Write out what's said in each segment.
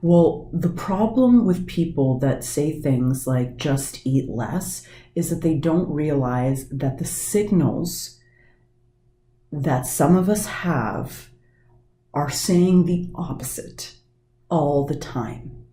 Well, the problem with people that say things like just eat less is that they don't realize that the signals that some of us have are saying the opposite all the time.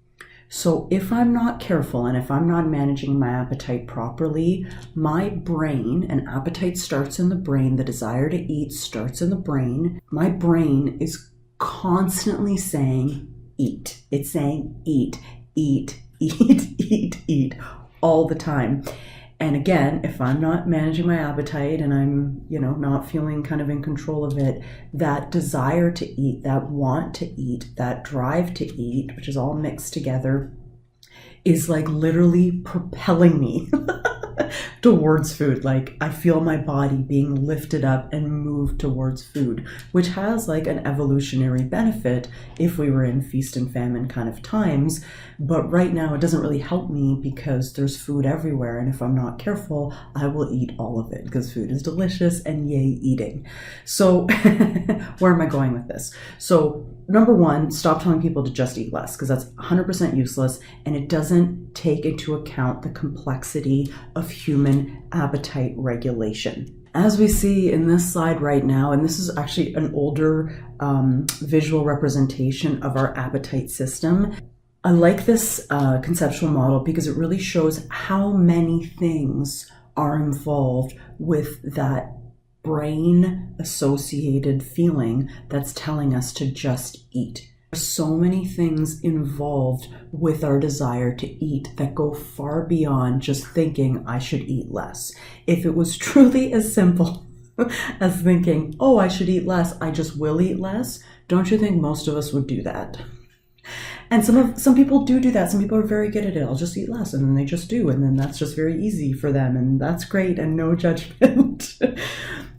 So if I'm not careful and if I'm not managing my appetite properly, my brain, and appetite starts in the brain, the desire to eat starts in the brain, my brain is constantly saying eat. It's saying eat, eat, eat, eat, eat all the time. And again, if I'm not managing my appetite and I'm, not feeling kind of in control of it, that desire to eat, that want to eat, that drive to eat, which is all mixed together, is like literally propelling me towards food. Like I feel my body being lifted up and moved towards food, which has like an evolutionary benefit if we were in feast and famine kind of times. But right now it doesn't really help me because there's food everywhere. And if I'm not careful, I will eat all of it because food is delicious and yay eating. So where am I going with this? So number one, stop telling people to just eat less because that's 100% useless and it doesn't take into account the complexity of human appetite regulation. As we see in this slide right now, and this is actually an older visual representation of our appetite system, I like this conceptual model because it really shows how many things are involved with that brain associated feeling that's telling us to just eat. There's so many things involved with our desire to eat that go far beyond just thinking I should eat less. If it was truly as simple as thinking, oh, I should eat less, I just will eat less, don't you think most of us would do that? And some people do that. Some people are very good at it. I'll just eat less, and then they just do, and then that's just very easy for them, and that's great, and no judgment.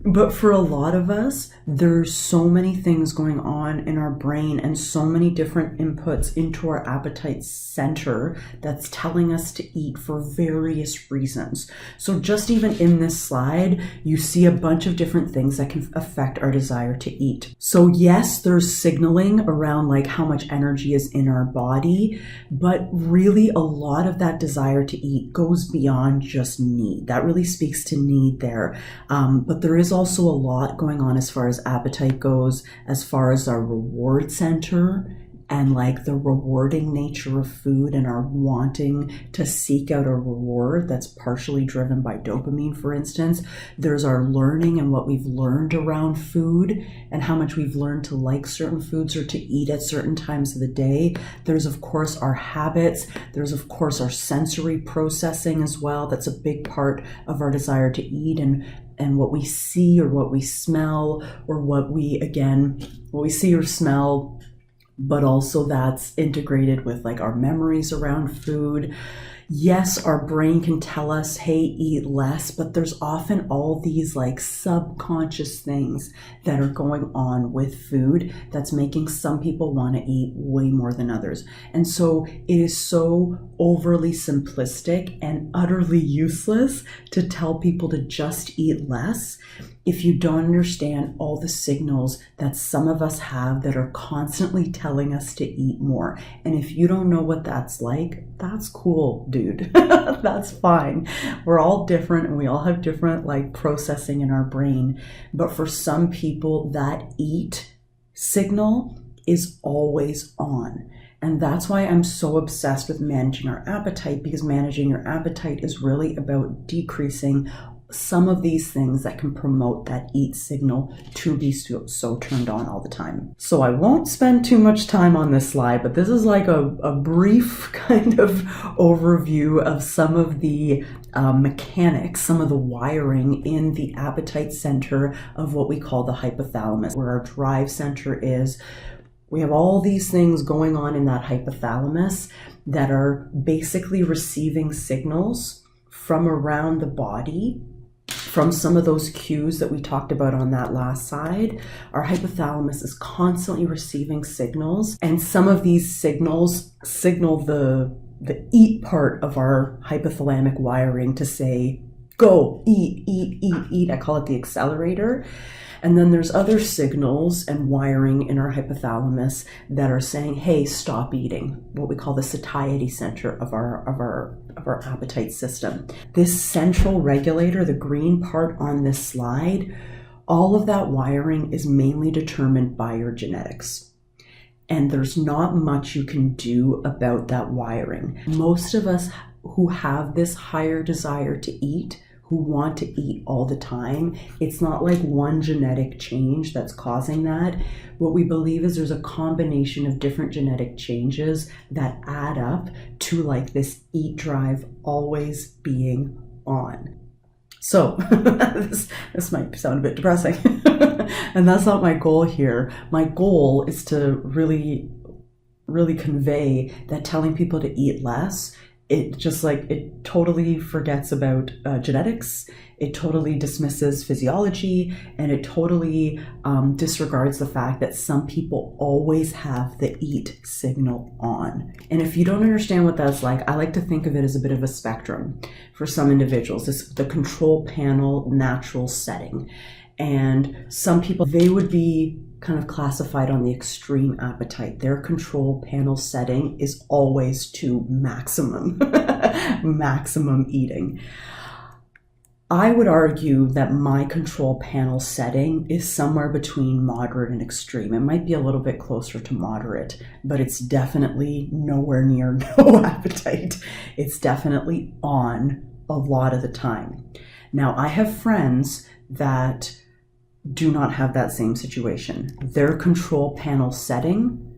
But for a lot of us, there's so many things going on in our brain and so many different inputs into our appetite center that's telling us to eat for various reasons. So just even in this slide, you see a bunch of different things that can affect our desire to eat. So yes, there's signaling around like how much energy is in our body, but really a lot of that desire to eat goes beyond just need. That really speaks to need there. But there is also a lot going on as far as appetite goes, as far as our reward center and like the rewarding nature of food and our wanting to seek out a reward that's partially driven by dopamine, for instance. There's our learning and what we've learned around food and how much we've learned to like certain foods or to eat at certain times of the day. There's of course our habits. There's of course our sensory processing as well. That's a big part of our desire to eat, and what we see or what we smell or what we see or smell, but also that's integrated with like our memories around food. Yes, our brain can tell us, hey, eat less, but there's often all these like subconscious things that are going on with food that's making some people want to eat way more than others. And so it is so overly simplistic and utterly useless to tell people to just eat less if you don't understand all the signals that some of us have that are constantly telling us to eat more. And if you don't know what that's like, that's cool, dude. That's fine. We're all different and we all have different like processing in our brain. But for some people, that eat signal is always on. And that's why I'm so obsessed with managing our appetite, because managing your appetite is really about decreasing some of these things that can promote that eat signal to be so turned on all the time. So I won't spend too much time on this slide, but this is like a brief kind of overview of some of the mechanics, some of the wiring in the appetite center of what we call the hypothalamus, where our drive center is. We have all these things going on in that hypothalamus that are basically receiving signals from around the body, from some of those cues that we talked about on that last slide. Our hypothalamus is constantly receiving signals, and some of these signals signal the eat part of our hypothalamic wiring to say, go, eat, eat, eat, eat. I call it the accelerator. And then there's other signals and wiring in our hypothalamus that are saying, hey, stop eating, what we call the satiety center of our appetite system. This central regulator, the green part on this slide, all of that wiring is mainly determined by your genetics. And there's not much you can do about that wiring. Most of us who have this higher desire to eat, who want to eat all the time, it's not like one genetic change that's causing that. What we believe is there's a combination of different genetic changes that add up to like this eat drive always being on. So this might sound a bit depressing, and that's not my goal here. My goal is to really convey that telling people to eat less, it totally forgets about genetics, it totally dismisses physiology, and it totally disregards the fact that some people always have the eat signal on. And if you don't understand what that's like, I like to think of it as a bit of a spectrum for some individuals. This is the control panel natural setting. And some people, they would be kind of classified on the extreme appetite. Their control panel setting is always to maximum eating. I would argue that my control panel setting is somewhere between moderate and extreme. It might be a little bit closer to moderate, but it's definitely nowhere near no appetite. It's definitely on a lot of the time. Now, I have friends that do not have that same situation. Their control panel setting,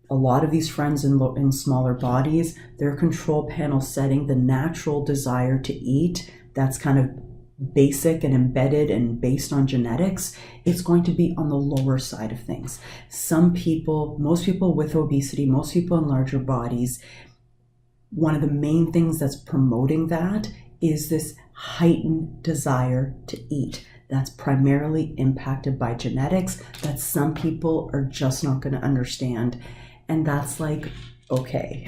a lot of these friends in smaller bodies, their control panel setting, the natural desire to eat, that's kind of basic and embedded and based on genetics, it's going to be on the lower side of things. Some people, most people with obesity, most people in larger bodies, one of the main things that's promoting that is this heightened desire to eat. That's primarily impacted by genetics that some people are just not going to understand. And that's like, okay,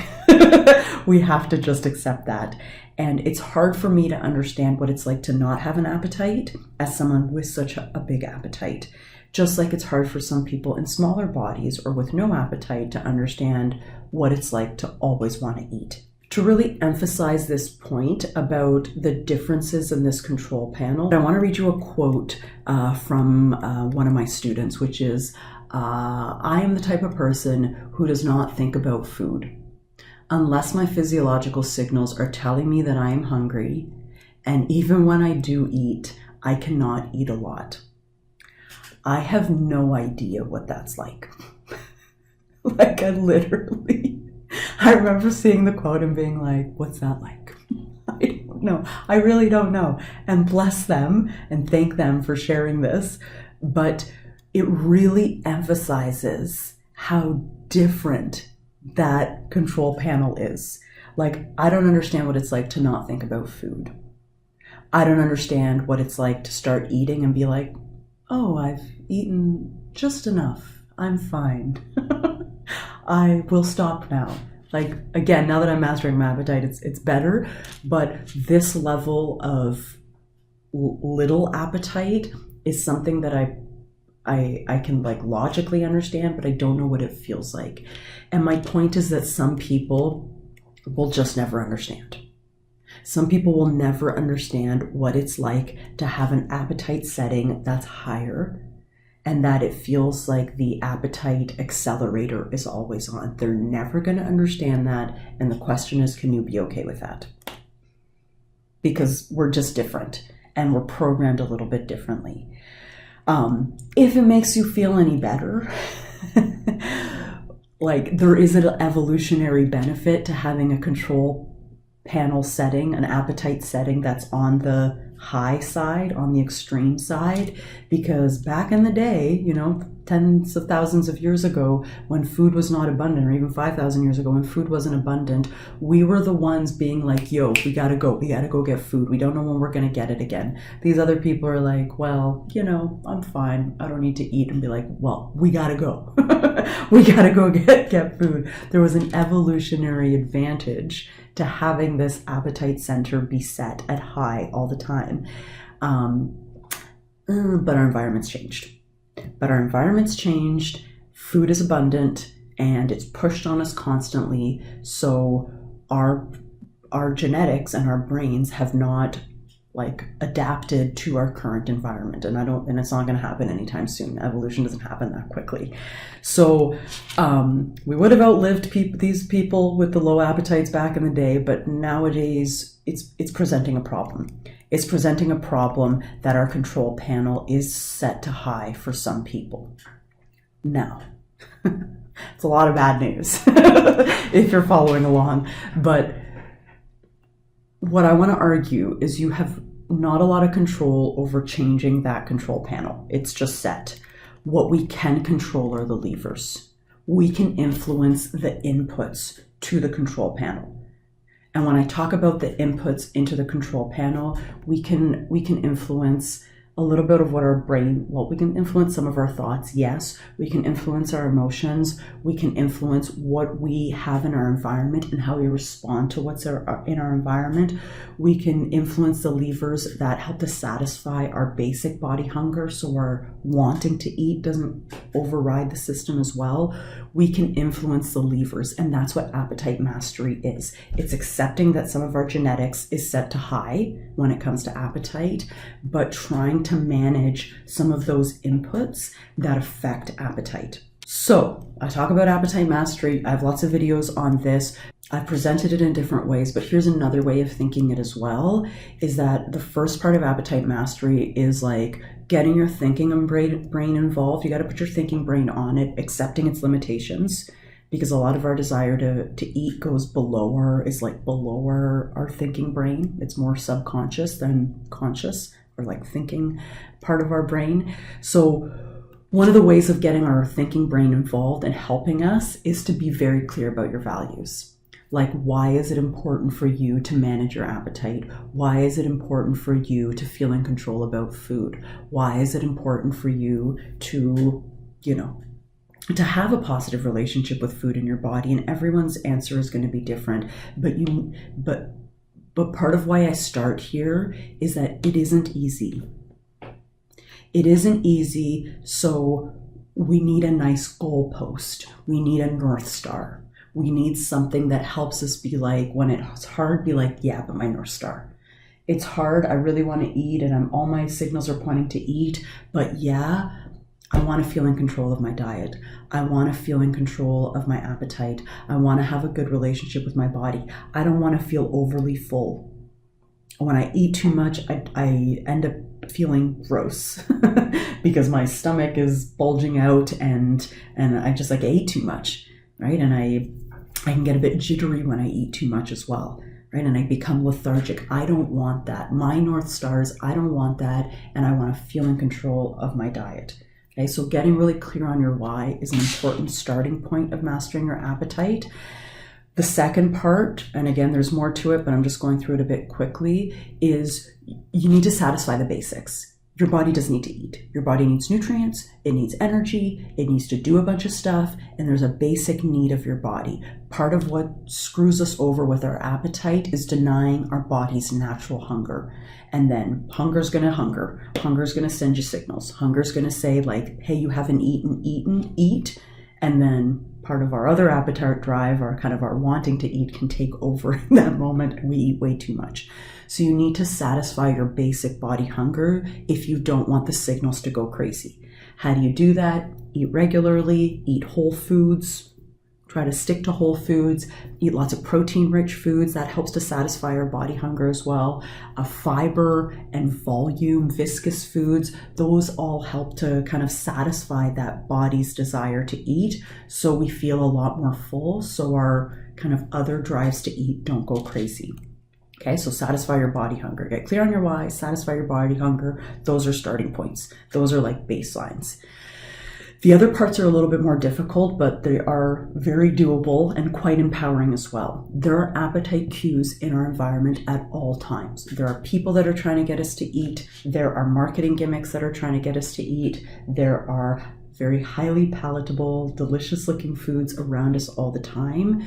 we have to just accept that. And it's hard for me to understand what it's like to not have an appetite as someone with such a big appetite. Just like it's hard for some people in smaller bodies or with no appetite to understand what it's like to always want to eat. To really emphasize this point about the differences in this control panel, I want to read you a quote from one of my students, which is, I am the type of person who does not think about food. Unless my physiological signals are telling me that I am hungry, and even when I do eat, I cannot eat a lot. I have no idea what that's like. Like, I remember seeing the quote and being like, what's that like? I don't know. I really don't know. And bless them and thank them for sharing this. But it really emphasizes how different that control panel is. Like, I don't understand what it's like to not think about food. I don't understand what it's like to start eating and be like, oh, I've eaten just enough. I'm fine. I will stop now. Like, again, now that I'm mastering my appetite, it's better. But this level of little appetite is something that I can like logically understand, but I don't know what it feels like. And my point is that some people will just never understand. Some people will never understand what it's like to have an appetite setting that's higher and that it feels like the appetite accelerator is always on. They're never going to understand that. And the question is, can you be okay with that? Because we're just different and we're programmed a little bit differently. If it makes you feel any better, like there is an evolutionary benefit to having a control panel setting, an appetite setting that's on the high side, on the extreme side, because back in the day, tens of thousands of years ago, when food was not abundant, or even 5,000 years ago when food wasn't abundant, we were the ones being like, yo, we gotta go get food. We don't know when we're gonna get it again. These other people are like, well, I'm fine. I don't need to eat. And be like, well, we gotta go. We gotta go get food. There was an evolutionary advantage to having this appetite center be set at high all the time. But our environment's changed. But our environment's changed, food is abundant, and it's pushed on us constantly. So our genetics and our brains have not like adapted to our current environment, and it's not going to happen anytime soon. Evolution doesn't happen that quickly. So we would have outlived these people with the low appetites back in the day, but nowadays it's presenting a problem. It's presenting a problem that our control panel is set to high for some people. Now, it's a lot of bad news if you're following along, but what I want to argue is you have not a lot of control over changing that control panel. It's just set. What we can control are the levers. We can influence the inputs to the control panel. And when I talk about the inputs into the control panel, we can influence a little bit of what our brain, well, we can influence some of our thoughts, yes. We can influence our emotions. We can influence what we have in our environment and how we respond to what's in our environment. We can influence the levers that help to satisfy our basic body hunger, so our wanting to eat doesn't override the system as well. We can influence the levers, and that's what appetite mastery is. It's accepting that some of our genetics is set to high when it comes to appetite, but trying to manage some of those inputs that affect appetite. So I talk about appetite mastery. I have lots of videos on this. I've presented it in different ways, but here's another way of thinking it as well, is that the first part of appetite mastery is like getting your thinking and brain involved. You got to put your thinking brain on it, accepting its limitations, because a lot of our desire to eat goes below our thinking brain. It's more subconscious than conscious, or like thinking part of our brain. So one of the ways of getting our thinking brain involved and helping us is to be very clear about your values. Like, why is it important for you to manage your appetite? Why is it important for you to feel in control about food? Why is it important for you to, to have a positive relationship with food in your body? And everyone's answer is going to be different. But part of why I start here is that it isn't easy. It isn't easy, so we need a nice goalpost. We need a North Star. We need something that helps us be like, when it's hard, be like, yeah, but my North Star. It's hard, I really want to eat, and all my signals are pointing to eat, but yeah, I want to feel in control of my diet. I want to feel in control of my appetite. I want to have a good relationship with my body. I don't want to feel overly full. When I eat too much, I end up feeling gross because my stomach is bulging out and I ate too much, right? And I can get a bit jittery when I eat too much as well, right? And I become lethargic. I don't want that. My North Star is I don't want that, and I want to feel in control of my diet. Okay, so getting really clear on your why is an important starting point of mastering your appetite. The second part, and again, there's more to it, but I'm just going through it a bit quickly, is you need to satisfy the basics. Your body doesn't need to eat. Your body needs nutrients, it needs energy, it needs to do a bunch of stuff, and there's a basic need of your body. Part of what screws us over with our appetite is denying our body's natural hunger. And then hunger's gonna hunger. Hunger's gonna send you signals. Hunger's gonna say like, hey, you haven't eaten, eat. And then part of our other appetite drive, or kind of our wanting to eat, can take over in that moment, and we eat way too much. So you need to satisfy your basic body hunger if you don't want the signals to go crazy. How do you do that? Eat regularly, eat whole foods, try to stick to whole foods, eat lots of protein-rich foods. That helps to satisfy our body hunger as well. Fiber and volume, viscous foods, those all help to kind of satisfy that body's desire to eat, so we feel a lot more full, so our kind of other drives to eat don't go crazy. Okay, so satisfy your body hunger. Get clear on your why, satisfy your body hunger. Those are starting points. Those are like baselines. The other parts are a little bit more difficult, but they are very doable and quite empowering as well. There are appetite cues in our environment at all times. There are people that are trying to get us to eat. There are marketing gimmicks that are trying to get us to eat. There are very highly palatable, delicious looking foods around us all the time.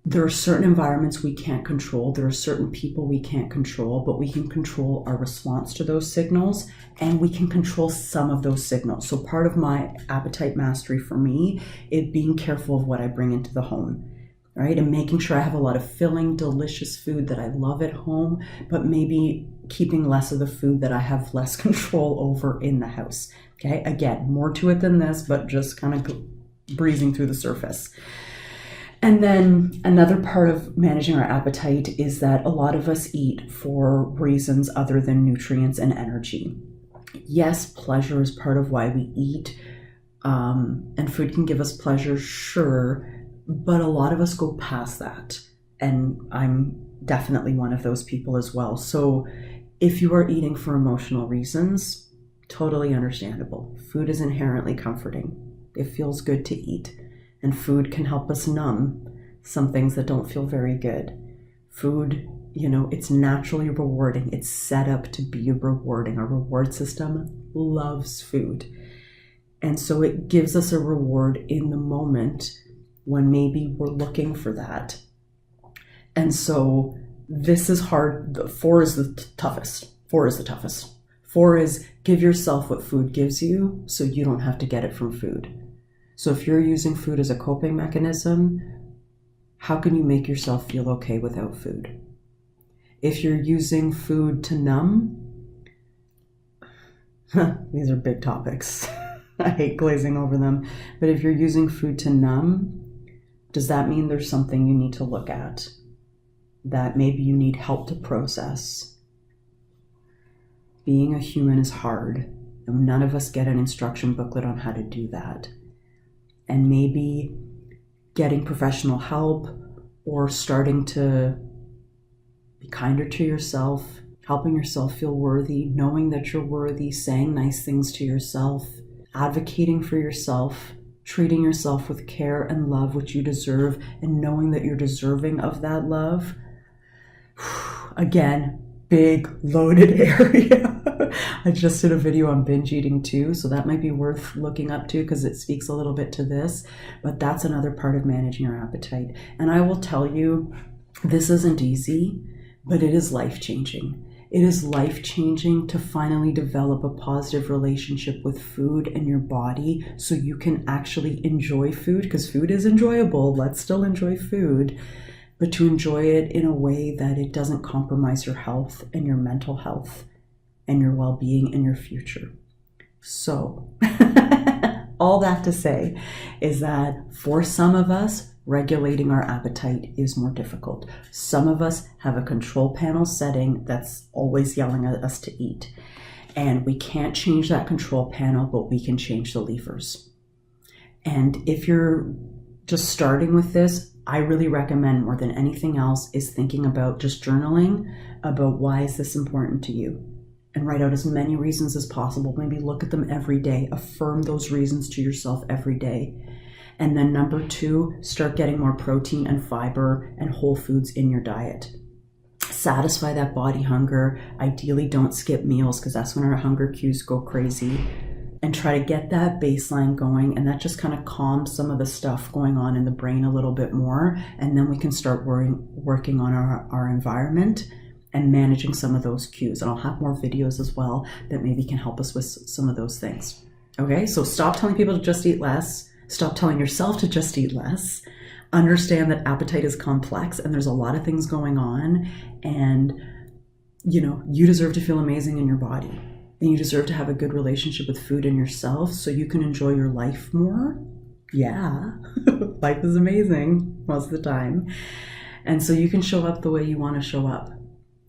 There are certain environments we can't control. There are certain people we can't control, but we can control our response to those signals, and we can control some of those signals. So part of my appetite mastery for me is being careful of what I bring into the home, right? And making sure I have a lot of filling, delicious food that I love at home, but maybe keeping less of the food that I have less control over in the house. Okay, again, more to it than this, but just kind of breezing through the surface. And then another part of managing our appetite is that a lot of us eat for reasons other than nutrients and energy. Yes, pleasure is part of why we eat, and food can give us pleasure, sure, but a lot of us go past that. And I'm definitely one of those people as well. So if you are eating for emotional reasons, totally understandable. Food is inherently comforting. It feels good to eat. And food can help us numb some things that don't feel very good. Food, it's naturally rewarding. It's set up to be rewarding. Our reward system loves food. And so it gives us a reward in the moment when maybe we're looking for that. And so this is hard. 4 is the toughest. 4 is the toughest. 4 is give yourself what food gives you so you don't have to get it from food. So if you're using food as a coping mechanism, how can you make yourself feel okay without food? If you're using food to numb, these are big topics. I hate glazing over them. But if you're using food to numb, does that mean there's something you need to look at? That maybe you need help to process? Being a human is hard, and none of us get an instruction booklet on how to do that. And maybe getting professional help or starting to be kinder to yourself, helping yourself feel worthy, knowing that you're worthy, saying nice things to yourself, advocating for yourself, treating yourself with care and love, which you deserve, and knowing that you're deserving of that love. Again, big loaded area. I just did a video on binge eating too, so that might be worth looking up to because it speaks a little bit to this, but that's another part of managing your appetite. And I will tell you, this isn't easy, but it is life-changing. It is life-changing to finally develop a positive relationship with food and your body so you can actually enjoy food, because food is enjoyable. Let's still enjoy food, but to enjoy it in a way that it doesn't compromise your health and your mental health and your well-being and your future. So all that to say is that for some of us, regulating our appetite is more difficult. Some of us have a control panel setting that's always yelling at us to eat. And we can't change that control panel, but we can change the levers. And if you're just starting with this, I really recommend more than anything else is thinking about just journaling about why is this important to you, and write out as many reasons as possible. Maybe look at them every day. Affirm those reasons to yourself every day. And then number 2, start getting more protein and fiber and whole foods in your diet. Satisfy that body hunger. Ideally, don't skip meals because that's when our hunger cues go crazy. And try to get that baseline going, and that just kind of calms some of the stuff going on in the brain a little bit more, and then we can start working on our environment and managing some of those cues. And I'll have more videos as well that maybe can help us with some of those things. Okay, so stop telling people to just eat less. Stop telling yourself to just eat less. Understand that appetite is complex and there's a lot of things going on, and you deserve to feel amazing in your body. And you deserve to have a good relationship with food and yourself so you can enjoy your life more. Yeah, life is amazing most of the time. And so you can show up the way you want to show up,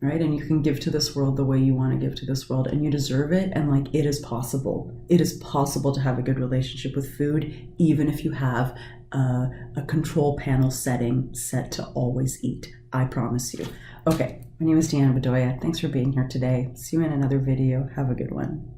right? And you can give to this world the way you want to give to this world, and you deserve it. And it is possible. It is possible to have a good relationship with food, even if you have a control panel setting set to always eat. I promise you. Okay, my name is Deanna Bedoya. Thanks for being here today. See you in another video. Have a good one.